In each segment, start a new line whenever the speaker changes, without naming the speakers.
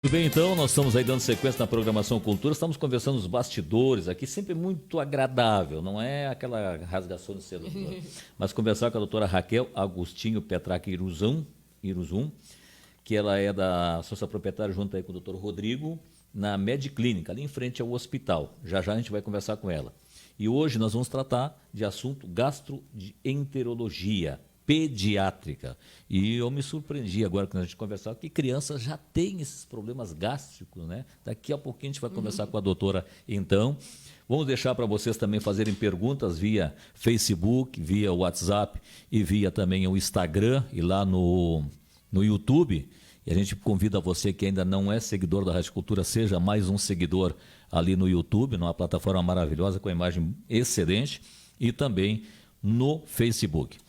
Tudo bem, então, nós estamos aí dando sequência na programação Cultura, estamos conversando nos bastidores aqui, sempre muito agradável, não é aquela rasgação de seda, mas conversar com a doutora Raquel Agostinho Petraca Iruzum, que ela é da sócia proprietária junto aí com o doutor Rodrigo, na Mediclínica, ali em frente ao hospital. Já já a gente vai conversar com ela. E hoje nós vamos tratar de assunto gastroenterologia pediátrica. E eu me surpreendi agora quando a gente conversava que crianças já têm esses problemas gástricos, né? Daqui a pouquinho a gente vai conversar com a doutora então. Vamos deixar para vocês também fazerem perguntas via Facebook, via WhatsApp e via também o Instagram e lá no YouTube. E a gente convida você que ainda não é seguidor da Rádio Cultura, seja mais um seguidor ali no YouTube, numa plataforma maravilhosa com a imagem excelente, e também no Facebook.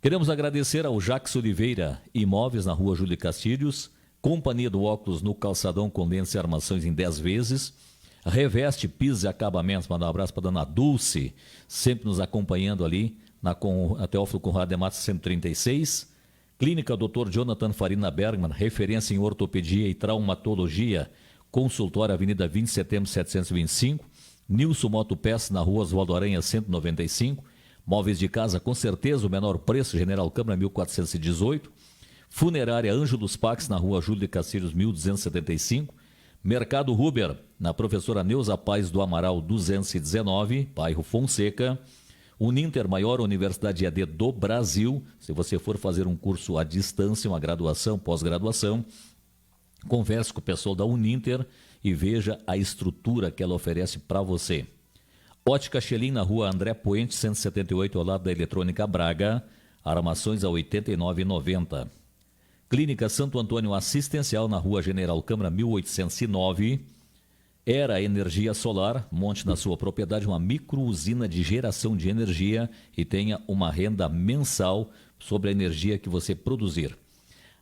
Queremos agradecer ao Jax Oliveira Imóveis, na rua Júlio Castilhos, Companhia do Óculos no Calçadão com lentes e armações em 10 vezes, Reveste Pisos e Acabamentos, mandar um abraço para a dona Dulce, sempre nos acompanhando ali, na Teófilo Conrado de Matos 136, Clínica Dr. Jonathan Farina Bergman, referência em ortopedia e traumatologia, consultório Avenida 20 de Setembro 725, Nilson Motopeças, na rua Oswaldo Aranha 195, Móveis de casa, com certeza, o menor preço, General Câmara 1418. Funerária Anjo dos Pax, na rua Júlio de Castilhos 1275. Mercado Huber, na professora Neuza Paz do Amaral 219, bairro Fonseca. Uninter, maior universidade EAD do Brasil. Se você for fazer um curso à distância, uma graduação, pós-graduação, converse com o pessoal da Uninter e veja a estrutura que ela oferece para você. Ótica Xelim, na rua André Poente, 178, ao lado da Eletrônica Braga, armações a R$ 89,90. Clínica Santo Antônio Assistencial, na rua General Câmara, 1809. Era Energia Solar, monte na sua propriedade uma micro-usina de geração de energia e tenha uma renda mensal sobre a energia que você produzir.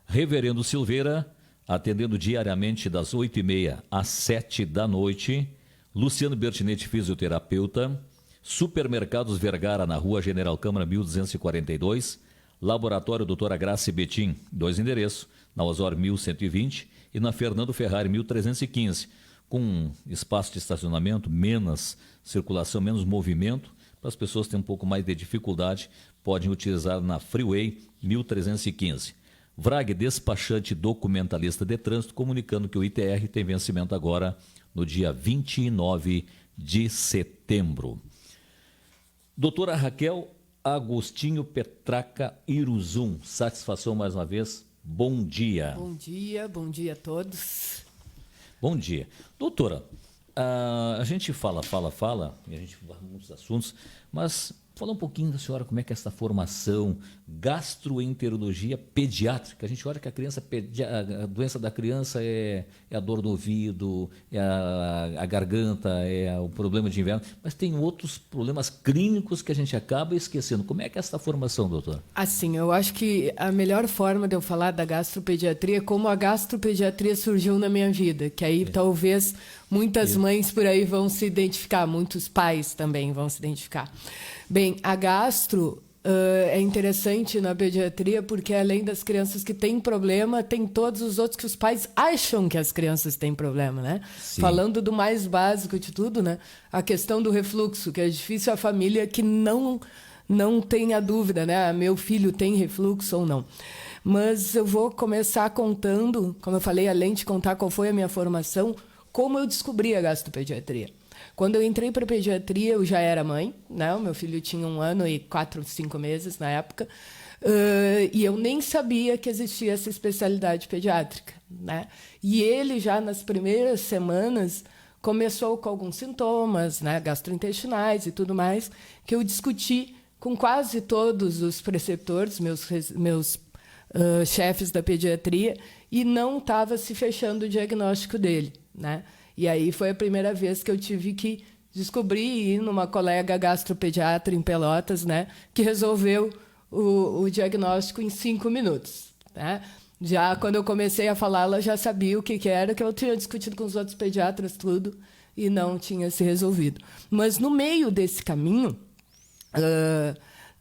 Reverendo Silveira, atendendo diariamente das 8h30 às 7 da noite. Luciano Bertinetti, fisioterapeuta. Supermercados Vergara, na rua General Câmara 1242. Laboratório Doutora Graça Betim, 2 endereços, na Osório 1120 e na Fernando Ferrari 1315, com espaço de estacionamento, menos circulação, menos movimento. Para as pessoas que têm um pouco mais de dificuldade, podem utilizar na Freeway 1315. Vrag, despachante documentalista de trânsito, comunicando que o ITR tem vencimento agora no dia 29 de setembro. Doutora Raquel Agostinho Petraca Iruzum, satisfação mais uma vez, bom dia.
Bom dia a todos.
Bom dia. Doutora, a gente fala, e a gente fala muitos assuntos, mas fala um pouquinho da senhora, como é que é essa formação gastroenterologia pediátrica. A gente olha que a doença da criança é a dor do ouvido, é a garganta, é o problema de inverno, mas tem outros problemas clínicos que a gente acaba esquecendo. Como é que é essa formação, doutora?
Assim, eu acho que a melhor forma de eu falar da gastropediatria é como a gastropediatria surgiu na minha vida, que aí talvez muitas mães por aí vão se identificar, muitos pais também vão se identificar. Bem, a gastro é interessante na pediatria porque, além das crianças que têm problema, tem todos os outros que os pais acham que as crianças têm problema, né? Sim. Falando do mais básico de tudo, né? A questão do refluxo, que é difícil a família que não tenha dúvida, né? Meu filho tem refluxo ou não. Mas eu vou começar contando, como eu falei, além de contar qual foi a minha formação, como eu descobri a gastropediatria. Quando eu entrei para a pediatria, eu já era mãe, né? O meu filho tinha 1 ano e 4, 5 meses na época, e eu nem sabia que existia essa especialidade pediátrica, né? E ele já nas primeiras semanas começou com alguns sintomas, né, gastrointestinais e tudo mais, que eu discuti com quase todos os preceptores, meus chefes da pediatria, e não estava se fechando o diagnóstico dele, né? E aí foi a primeira vez que eu tive que descobrir e ir numa colega gastropediatra em Pelotas, né, que resolveu o diagnóstico em 5 minutos. Né? Já quando eu comecei a falar, ela já sabia o que era, que eu tinha discutido com os outros pediatras tudo e não tinha se resolvido. Mas no meio desse caminho,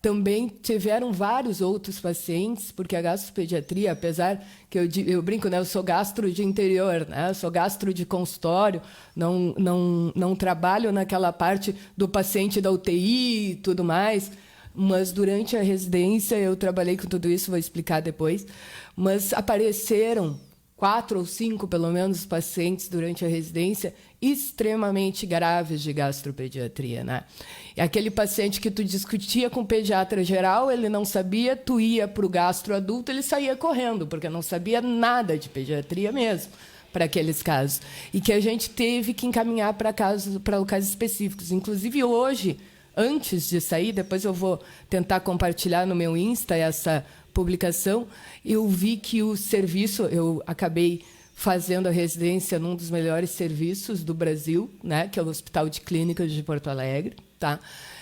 também tiveram vários outros pacientes, porque a gastropediatria, apesar que eu brinco, né, eu sou gastro de interior, né, eu sou gastro de consultório, não trabalho naquela parte do paciente da UTI e tudo mais, mas durante a residência eu trabalhei com tudo isso, vou explicar depois, mas apareceram 4 ou 5, pelo menos, pacientes durante a residência extremamente graves de gastropediatria, né? É aquele paciente que tu discutia com o pediatra geral, ele não sabia, tu ia para o gastro adulto, ele saía correndo, porque não sabia nada de pediatria mesmo, para aqueles casos. E que a gente teve que encaminhar para locais específicos. Inclusive, hoje, antes de sair, depois eu vou tentar compartilhar no meu Insta essa publicação, eu vi que o serviço, eu acabei fazendo a residência num dos melhores serviços do Brasil, né, que é o Hospital de Clínicas de Porto Alegre. Tá?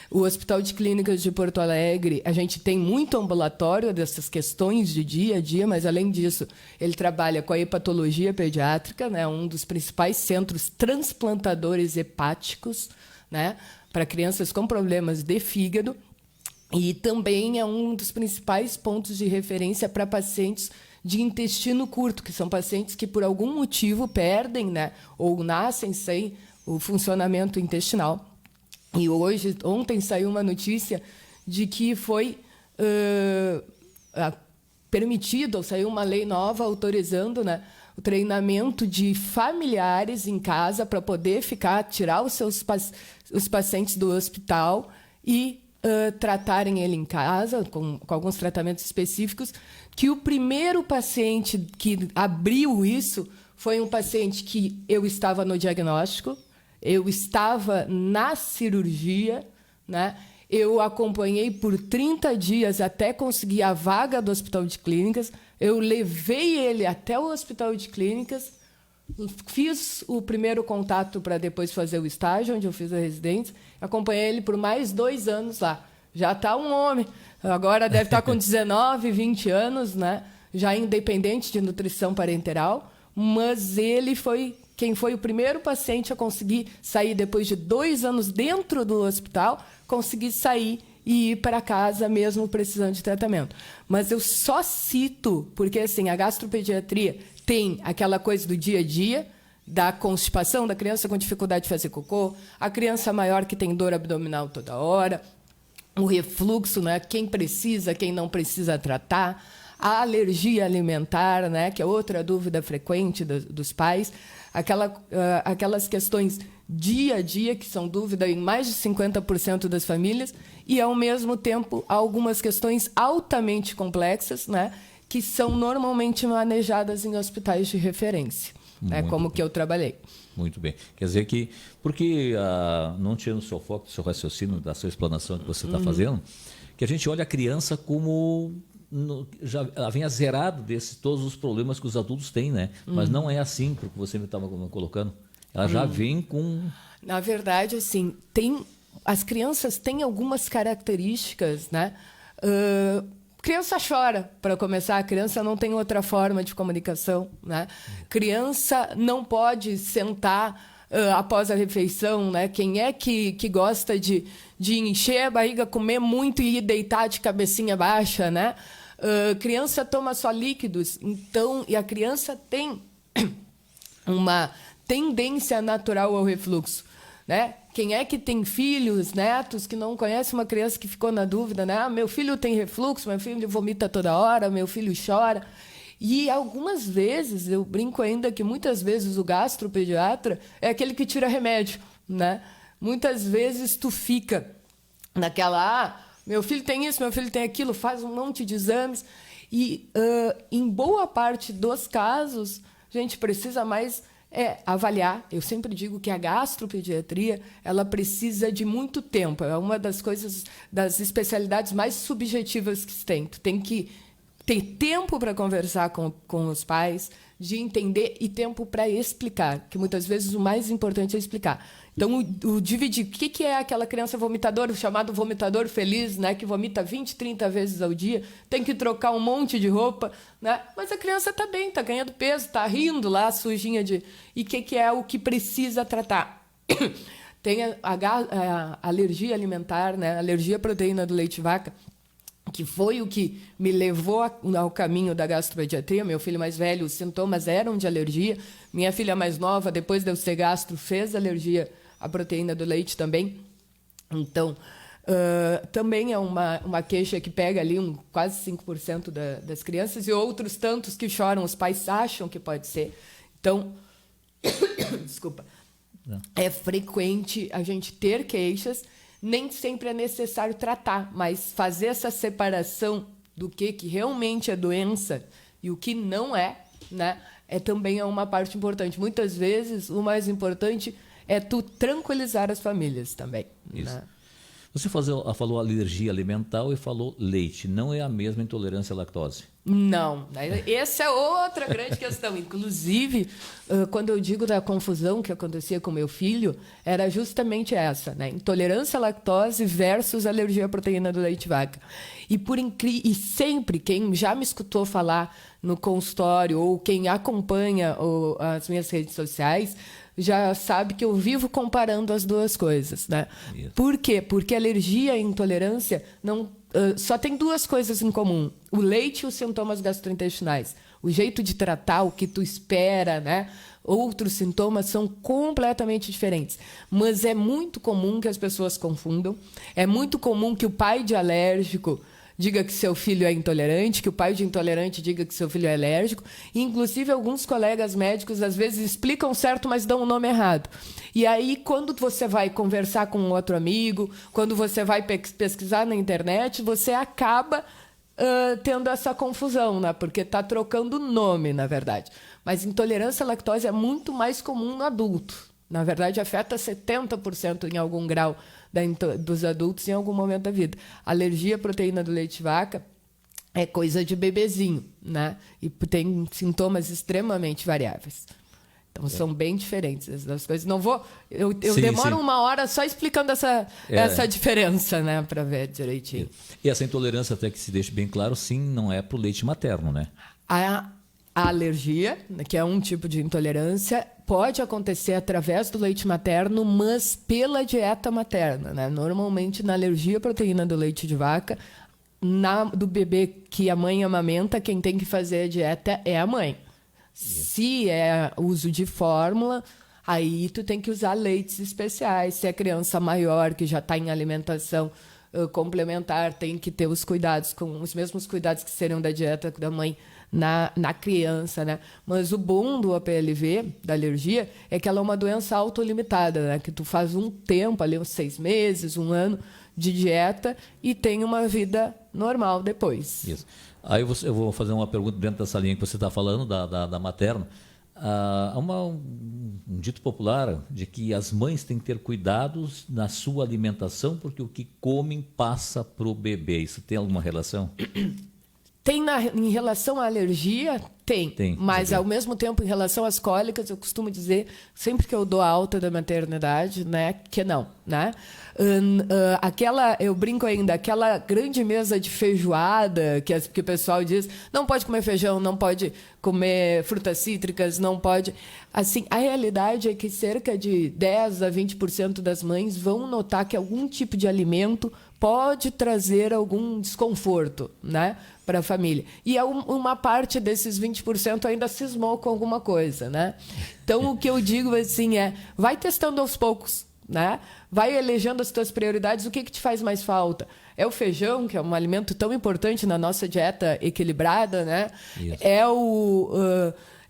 O Hospital de Clínicas de Porto Alegre, a gente tem muito ambulatório dessas questões de dia a dia, mas, além disso, ele trabalha com a hepatologia pediátrica, né, um dos principais centros transplantadores hepáticos, né, para crianças com problemas de fígado. E também é um dos principais pontos de referência para pacientes de intestino curto, que são pacientes que, por algum motivo, perdem, né, ou nascem sem o funcionamento intestinal. E ontem saiu uma notícia de que foi permitido, ou saiu uma lei nova autorizando, né, o treinamento de familiares em casa para poder tirar os pacientes do hospital e tratarem ele em casa, com alguns tratamentos específicos, que o primeiro paciente que abriu isso foi um paciente que eu estava no diagnóstico, eu estava na cirurgia, né? Eu acompanhei por 30 dias até conseguir a vaga do Hospital de Clínicas, eu levei ele até o Hospital de Clínicas, fiz o primeiro contato para depois fazer o estágio, onde eu fiz a residência, acompanhei ele por mais 2 anos lá. Já está um homem, agora deve estar com 19, 20 anos, né? Já independente de nutrição parenteral, mas ele foi quem foi o primeiro paciente a conseguir sair depois de 2 anos dentro do hospital, conseguir sair e ir para casa mesmo precisando de tratamento. Mas eu só cito, porque assim, a gastropediatria tem aquela coisa do dia a dia, da constipação da criança com dificuldade de fazer cocô, a criança maior que tem dor abdominal toda hora, o refluxo, né? Quem precisa, quem não precisa tratar, a alergia alimentar, né? Que é outra dúvida frequente dos pais, aquelas questões dia a dia, que são dúvida em mais de 50% das famílias, e, ao mesmo tempo, algumas questões altamente complexas, né? Que são normalmente manejadas em hospitais de referência, né? Como que eu trabalhei.
Muito bem. Quer dizer que, porque não tirando o seu foco, do seu raciocínio, da sua explanação que você está fazendo, que a gente olha a criança como já vem zerado todos os problemas que os adultos têm, né? Mas não é assim, porque você me estava colocando. Ela já vem com...
Na verdade, assim, as crianças têm algumas características, né? Criança chora, para começar. A criança não tem outra forma de comunicação, né? Criança não pode sentar após a refeição, né? Quem é que gosta de encher a barriga, comer muito e ir deitar de cabecinha baixa, né? Criança toma só líquidos, então, e a criança tem uma tendência natural ao refluxo, né? Quem é que tem filhos, netos, que não conhece uma criança que ficou na dúvida, né? Meu filho tem refluxo, meu filho vomita toda hora, meu filho chora. E algumas vezes, eu brinco ainda que muitas vezes o gastropediatra é aquele que tira remédio, né? Muitas vezes tu fica naquela, meu filho tem isso, meu filho tem aquilo, faz um monte de exames. E em boa parte dos casos, a gente precisa mais avaliar. Eu sempre digo que a gastropediatria, ela precisa de muito tempo. É uma das coisas, das especialidades mais subjetivas que se tem. Tu tem que ter tempo para conversar com os pais, de entender, e tempo para explicar, que muitas vezes o mais importante é explicar. Então, o dividir, o que é aquela criança vomitadora, o chamado vomitador feliz, né, que vomita 20, 30 vezes ao dia, tem que trocar um monte de roupa, né, mas a criança está bem, está ganhando peso, está rindo lá, sujinha de... E o que é o que precisa tratar? Tem a alergia alimentar, né, alergia à proteína do leite de vaca. que foi o que me levou ao caminho da gastropediatria. Meu filho mais velho, os sintomas eram de alergia. Minha filha mais nova, depois de eu ser gastro, fez alergia à proteína do leite também. Então, também é uma queixa que pega ali quase 5% das crianças, e outros tantos que choram, os pais acham que pode ser. Então, desculpa, é frequente a gente ter queixas. Nem sempre é necessário tratar, mas fazer essa separação do que realmente é doença e o que não é, né, também é uma parte importante. Muitas vezes, o mais importante é tu tranquilizar as famílias também.
Isso.
Né?
Você falou alergia alimentar e falou leite. Não é a mesma intolerância à lactose?
Não. Essa é outra grande questão. Inclusive, quando eu digo da confusão que acontecia com meu filho, era justamente essa, né? Intolerância à lactose versus alergia à proteína do leite de vaca. E sempre, quem já me escutou falar no consultório ou quem acompanha as minhas redes sociais, já sabe que eu vivo comparando as duas coisas, né?
Isso.
Por quê? Porque alergia e intolerância só tem duas coisas em comum: o leite e os sintomas gastrointestinais. O jeito de tratar, o que tu espera, né? Outros sintomas são completamente diferentes. Mas é muito comum que as pessoas confundam. É muito comum que o pai de alérgico diga que seu filho é intolerante, que o pai de intolerante diga que seu filho é alérgico. E, inclusive, alguns colegas médicos, às vezes, explicam certo, mas dão o nome errado. E aí, quando você vai conversar com outro amigo, quando você vai pesquisar na internet, você acaba tendo essa confusão, né? Porque está trocando nome, na verdade. Mas intolerância à lactose é muito mais comum no adulto. Na verdade, afeta 70% em algum grau dos adultos em algum momento da vida. Alergia à proteína do leite de vaca é coisa de bebezinho, né? E tem sintomas extremamente variáveis. Então, são bem diferentes as duas coisas. Não vou... Eu demoro 1 hora só explicando essa diferença, né? Para ver direitinho.
E essa intolerância, até que se deixe bem claro, sim, não é para o leite materno, né?
A alergia, que é um tipo de intolerância, pode acontecer através do leite materno, mas pela dieta materna, né? Normalmente, na alergia à proteína do leite de vaca, do bebê que a mãe amamenta, quem tem que fazer a dieta é a mãe. Se é uso de fórmula, aí tu tem que usar leites especiais. Se é criança maior, que já está em alimentação complementar, tem que ter os mesmos cuidados que seriam da dieta da mãe na criança, né? Mas o bom do APLV, da alergia, é que ela é uma doença autolimitada, né? Que tu faz um tempo, ali uns 6 meses, 1 ano de dieta e tem uma vida normal depois.
Isso. Aí eu vou fazer uma pergunta dentro dessa linha que você está falando, da materna. Há um dito popular de que as mães têm que ter cuidados na sua alimentação porque o que comem passa para o bebê. Isso tem alguma relação?
Em relação à alergia, tem. Mas, ao mesmo tempo, em relação às cólicas, eu costumo dizer, sempre que eu dou a alta da maternidade, né, que não. Né? Eu brinco ainda, aquela grande mesa de feijoada que o pessoal diz, não pode comer feijão, não pode comer frutas cítricas, não pode... Assim, a realidade é que cerca de 10% a 20% das mães vão notar que algum tipo de alimento pode trazer algum desconforto, né, para a família. E uma parte desses 20% ainda cismou com alguma coisa, né? Então, o que eu digo assim vai testando aos poucos, né? Vai elegendo as tuas prioridades, o que te faz mais falta? É o feijão, que é um alimento tão importante na nossa dieta equilibrada, né? Isso.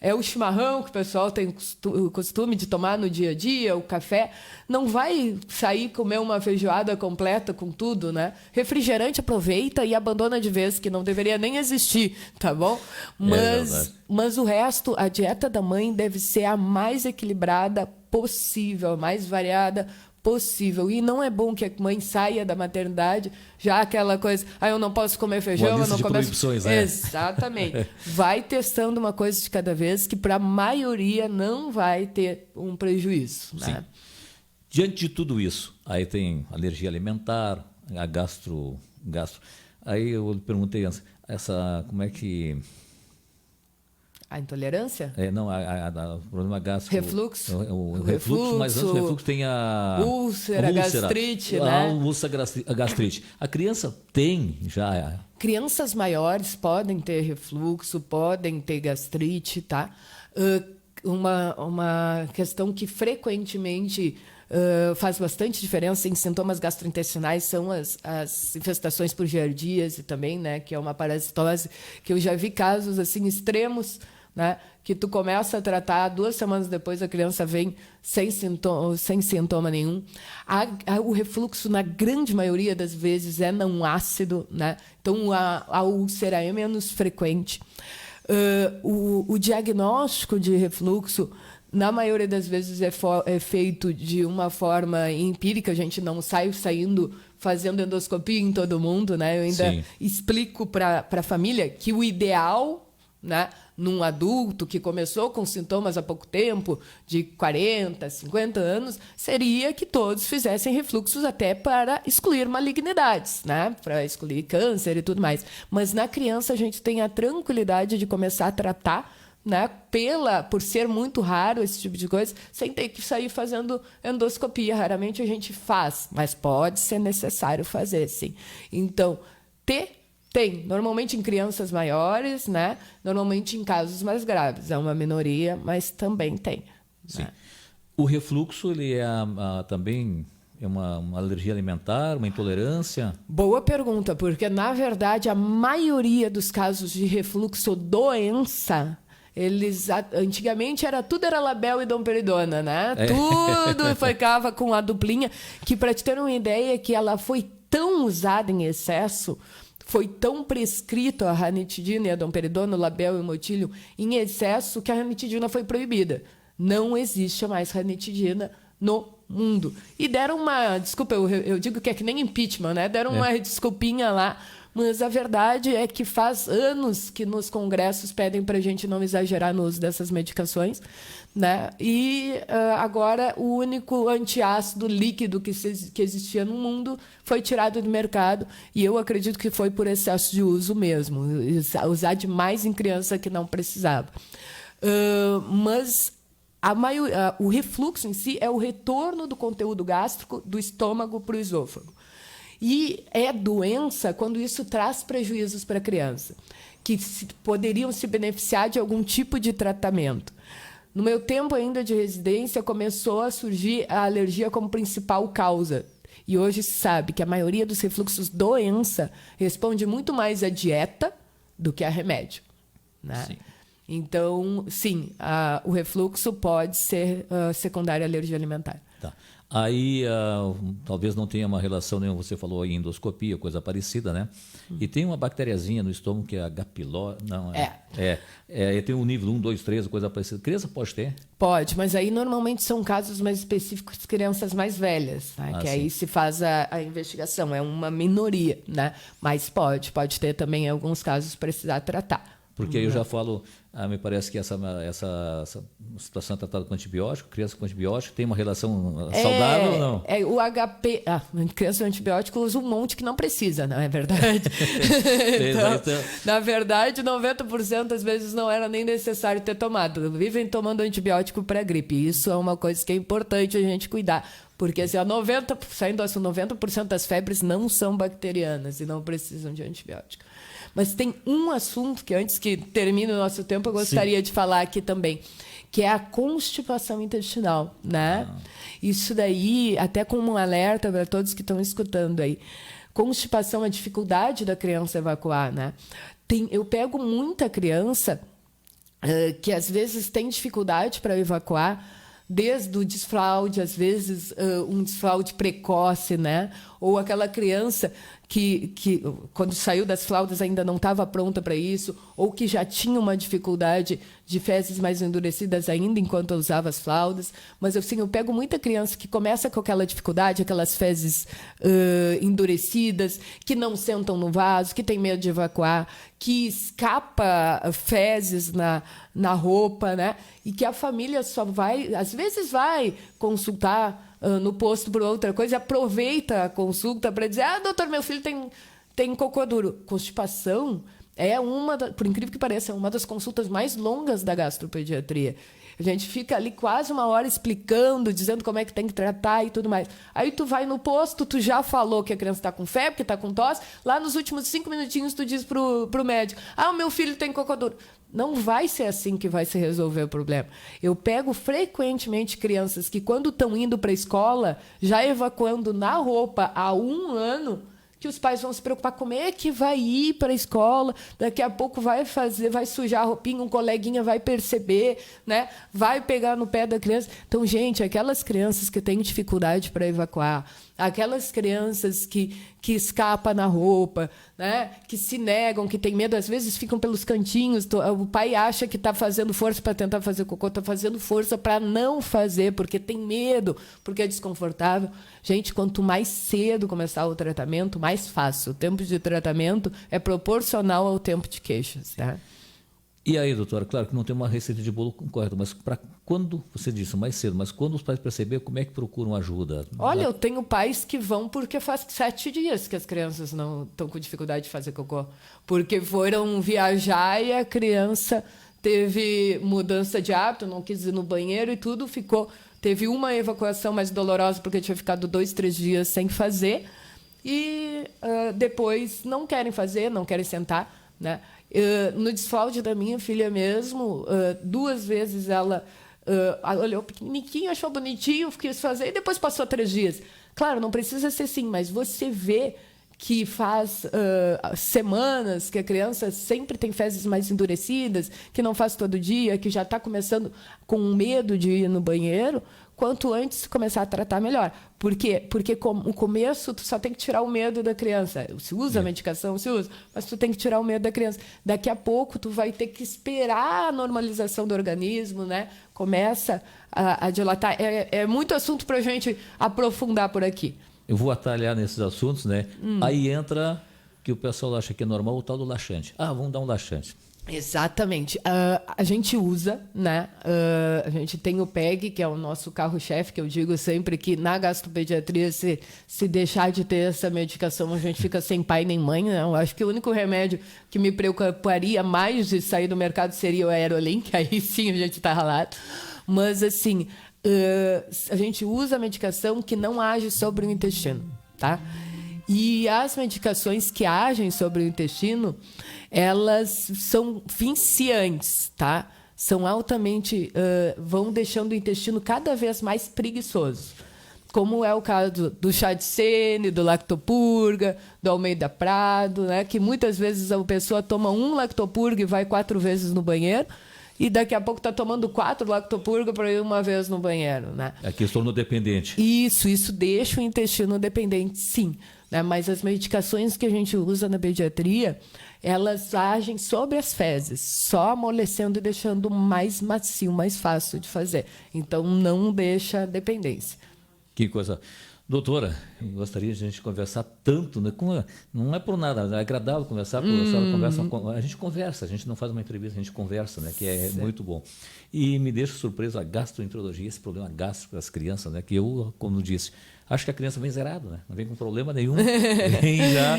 É o chimarrão que o pessoal tem o costume de tomar no dia a dia, o café. Não vai sair comer uma feijoada completa com tudo, né? Refrigerante aproveita e abandona de vez, que não deveria nem existir, tá bom? Mas o resto, a dieta da mãe deve ser a mais equilibrada possível, a mais variada possível. E não é bom que a mãe saia da maternidade já aquela coisa, eu não posso comer feijão, eu não começo...
Né?
Exatamente. Vai testando uma coisa de cada vez, que para a maioria não vai ter um prejuízo. Né?
Sim. Diante de tudo isso, aí tem alergia alimentar, a gastro. Aí eu perguntei antes, como é que...
A intolerância?
Não, o problema gástrico.
Refluxo?
O refluxo, mas antes do refluxo tem a
úlcera, gastrite, né?
A gastrite. A criança tem já.
Crianças maiores podem ter refluxo, podem ter gastrite, tá? Uma questão que frequentemente faz bastante diferença em sintomas gastrointestinais são as infestações por giardíase também, né? Que é uma parasitose, que eu já vi casos assim extremos, né? Que tu começa a tratar, 2 semanas depois a criança vem sem sintoma nenhum. O refluxo, na grande maioria das vezes, é não ácido, né? Então a úlcera é menos frequente. O diagnóstico de refluxo, na maioria das vezes, é feito de uma forma empírica. A gente não sai saindo fazendo endoscopia em todo mundo, né? Eu ainda explico para a família que o ideal, né, num adulto que começou com sintomas há pouco tempo, de 40, 50 anos, seria que todos fizessem refluxos até para excluir malignidades, né? Para excluir câncer e tudo mais. Mas na criança a gente tem a tranquilidade de começar a tratar, né, por ser muito raro esse tipo de coisa, sem ter que sair fazendo endoscopia. Raramente a gente faz, mas pode ser necessário fazer, sim. Então, tem, normalmente em crianças maiores, né? Normalmente em casos mais graves. É uma minoria, mas também tem.
Sim.
Né?
O refluxo, ele também é uma alergia alimentar, uma intolerância?
Boa pergunta, porque, na verdade, a maioria dos casos de refluxo doença, antigamente tudo era Label e Domperidona, né? Tudo ficava com a duplinha, que, para te ter uma ideia, que ela foi tão usada em excesso, foi tão prescrito a ranitidina e a domperidona, o Label e o Motílio, em excesso, que a ranitidina foi proibida. Não existe mais ranitidina no mundo. E deram desculpa, eu digo que é que nem impeachment, né? Deram uma desculpinha lá, mas a verdade é que faz anos que nos congressos pedem para a gente não exagerar no uso dessas medicações, né? E agora o único antiácido líquido que existia no mundo foi tirado do mercado, e eu acredito que foi por excesso de uso mesmo, usar demais em criança que não precisava. Mas o refluxo em si é o retorno do conteúdo gástrico do estômago para o esôfago. E é doença quando isso traz prejuízos para a criança, que poderiam se beneficiar de algum tipo de tratamento. No meu tempo ainda de residência, começou a surgir a alergia como principal causa. E hoje se sabe que a maioria dos refluxos doença responde muito mais à dieta do que a remédio, né? Sim. Então, sim, o refluxo pode ser secundária à alergia alimentar.
Tá. Aí, talvez não tenha uma relação nenhuma, você falou em endoscopia, coisa parecida, né? E tem uma bactériazinha no estômago que é a H. pylori. Não, tem o nível 1, 2, 3, coisa parecida. Criança pode ter?
Pode, mas aí normalmente são casos mais específicos de crianças mais velhas, né? Que sim. Aí se faz a investigação, é uma minoria, né? Mas pode ter também em alguns casos precisar tratar.
Porque eu já falo, me parece que essa situação é tratada com antibiótico, criança com antibiótico, tem uma relação saudável ou não?
O HP, criança com antibiótico usa um monte que não precisa, não é verdade? Então, na verdade, 90% das vezes não era nem necessário ter tomado. Vivem tomando antibiótico para gripe. Isso é uma coisa que é importante a gente cuidar. Porque assim, 90% das febres não são bacterianas e não precisam de antibiótico. Mas tem um assunto que, antes que termine o nosso tempo, eu gostaria de falar aqui também, que é a constipação intestinal, né? Isso daí, até como um alerta para todos que estão escutando aí. Constipação é a dificuldade da criança evacuar, né? Eu pego muita criança que, às vezes, tem dificuldade para evacuar, desde o desfraude, às vezes um desfraude precoce, né? Ou aquela criança que quando saiu das fraldas ainda não estava pronta para isso, ou que já tinha uma dificuldade de fezes mais endurecidas ainda enquanto eu usava as fraldas. Mas assim, eu pego muita criança que começa com aquela dificuldade, aquelas fezes endurecidas, que não sentam no vaso, que tem medo de evacuar, que escapa fezes na roupa, né? E que a família só vai, às vezes vai consultar no posto por outra coisa, aproveita a consulta para dizer: doutor, meu filho tem cocô duro. Constipação Por incrível que pareça, é uma das consultas mais longas da gastropediatria. A gente fica ali quase uma hora explicando, dizendo como é que tem que tratar e tudo mais. Aí tu vai no posto, tu já falou que a criança está com febre, que está com tosse. Lá nos últimos 5 minutinhos tu diz pro médico: o meu filho tem cocô duro. Não vai ser assim que vai se resolver o problema. Eu pego frequentemente crianças que, quando estão indo para a escola, já evacuando na roupa há 1 ano, que os pais vão se preocupar como é que vai ir para a escola, daqui a pouco vai sujar a roupinha, um coleguinha vai perceber, né? Vai pegar no pé da criança. Então, gente, aquelas crianças que têm dificuldade para evacuar, aquelas crianças que escapam na roupa, né? Que se negam, que têm medo, às vezes ficam pelos cantinhos, o pai acha que está fazendo força para tentar fazer cocô, está fazendo força para não fazer, porque tem medo, porque é desconfortável. Gente, quanto mais cedo começar o tratamento, mais fácil. O tempo de tratamento é proporcional ao tempo de queixas, tá?
E aí, doutora, claro que não tem uma receita de bolo correta, mas para quando, você disse mais cedo, mas quando os pais perceberem, como é que procuram ajuda?
Olha, eu tenho pais que vão porque faz 7 dias que as crianças não estão com dificuldade de fazer cocô. Porque foram viajar e a criança teve mudança de hábito, não quis ir no banheiro e tudo, teve uma evacuação mais dolorosa porque tinha ficado 2, 3 dias sem fazer e depois não querem fazer, não querem sentar, né? No desfraude da minha filha mesmo, 2 vezes ela olhou pequenininho, achou bonitinho, quis fazer, e depois passou 3 dias. Claro, não precisa ser assim, mas você vê que faz semanas que a criança sempre tem fezes mais endurecidas, que não faz todo dia, que já está começando com medo de ir no banheiro, quanto antes começar a tratar, melhor. Por quê? Porque no começo tu só tem que tirar o medo da criança. Se usa a medicação, se usa, mas tu tem que tirar o medo da criança. Daqui a pouco tu vai ter que esperar a normalização do organismo, né? Começa a dilatar. É muito assunto para a gente aprofundar por aqui.
Eu vou atalhar nesses assuntos, né? Aí entra que o pessoal acha que é normal o tal do laxante. Vamos dar um laxante.
Exatamente. A gente usa, né? A gente tem o PEG, que é o nosso carro-chefe, que eu digo sempre que na gastropediatria, se deixar de ter essa medicação, a gente fica sem pai nem mãe, né? Eu acho que o único remédio que me preocuparia mais de sair do mercado seria o Aerolin, que aí sim a gente está ralado. Mas, assim, a gente usa a medicação que não age sobre o intestino, tá? E as medicações que agem sobre o intestino, elas são viciantes, tá? São altamente... vão deixando o intestino cada vez mais preguiçoso. Como é o caso do chá de sene, do lactopurga, do Almeida Prado, né? Que muitas vezes a pessoa toma um lactopurga e vai 4 vezes no banheiro, e daqui a pouco está tomando 4 lactopurga para ir 1 vez no banheiro, né?
É questão dependente.
Isso deixa o intestino dependente, sim. Né? Mas as medicações que a gente usa na pediatria, elas agem sobre as fezes, só amolecendo e deixando mais macio, mais fácil de fazer. Então, não deixa dependência.
Que coisa... Doutora, eu gostaria de a gente conversar tanto, né? Não é por nada, é agradável conversar com a senhora. A gente conversa, a gente não faz uma entrevista, a gente conversa, né? Que é muito bom. E me deixa surpreso a gastroenterologia, esse problema gástrico das crianças, né? Que eu, como disse, acho que a criança vem zerada, né? Não vem com problema nenhum.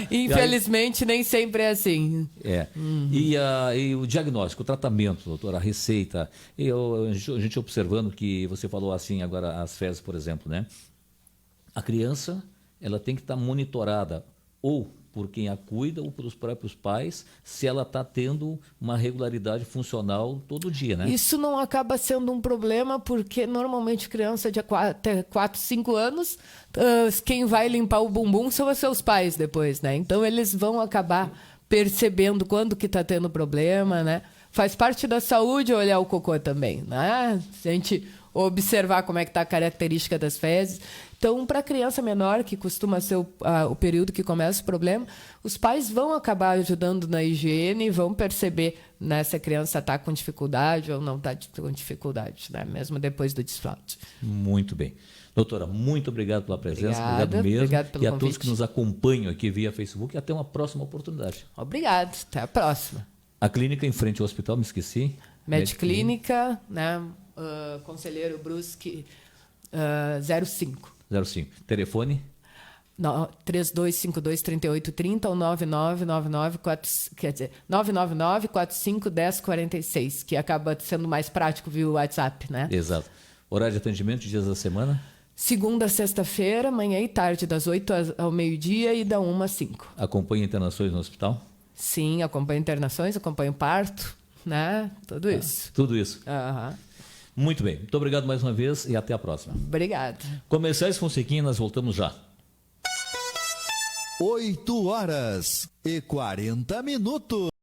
Infelizmente, nem sempre é assim.
E o diagnóstico, o tratamento, doutora, a receita. A gente observando que você falou assim agora, as fezes, por exemplo, né? A criança, ela tem que estar monitorada ou por quem a cuida ou pelos próprios pais, se ela está tendo uma regularidade funcional todo dia, né?
Isso não acaba sendo um problema, porque normalmente criança de até 4, 5 anos, quem vai limpar o bumbum são os seus pais depois, né? Então eles vão acabar percebendo quando que está tendo problema, né? Faz parte da saúde olhar o cocô também, né? Se a gente observar como é que está a característica das fezes. Então, para a criança menor, que costuma ser o período que começa o problema, os pais vão acabar ajudando na higiene e vão perceber, né, se a criança está com dificuldade ou não está com dificuldade, né, mesmo depois do desfraude.
Muito bem. Doutora, muito obrigado pela presença, obrigado mesmo.
Obrigado pelo convite.
A todos que nos acompanham aqui via Facebook, e até uma próxima oportunidade.
Obrigado, até a próxima.
A clínica em frente ao hospital, me esqueci.
Medclínica, né, Conselheiro Brusque, 05.
05. Telefone?
3252-3830 ou 999-45-1046, que acaba sendo mais prático via WhatsApp, né?
Exato. Horário de atendimento, dias da semana?
Segunda a sexta-feira, manhã e tarde, das 8 ao meio-dia e da 1 às 5.
Acompanha internações no hospital?
Sim, acompanho internações, acompanho parto, né? Tudo isso.
Tudo isso.
Aham.
Muito bem. Muito obrigado mais uma vez e até a próxima.
Obrigada.
Comerciais Fonsequinha, nós voltamos já.
8h40.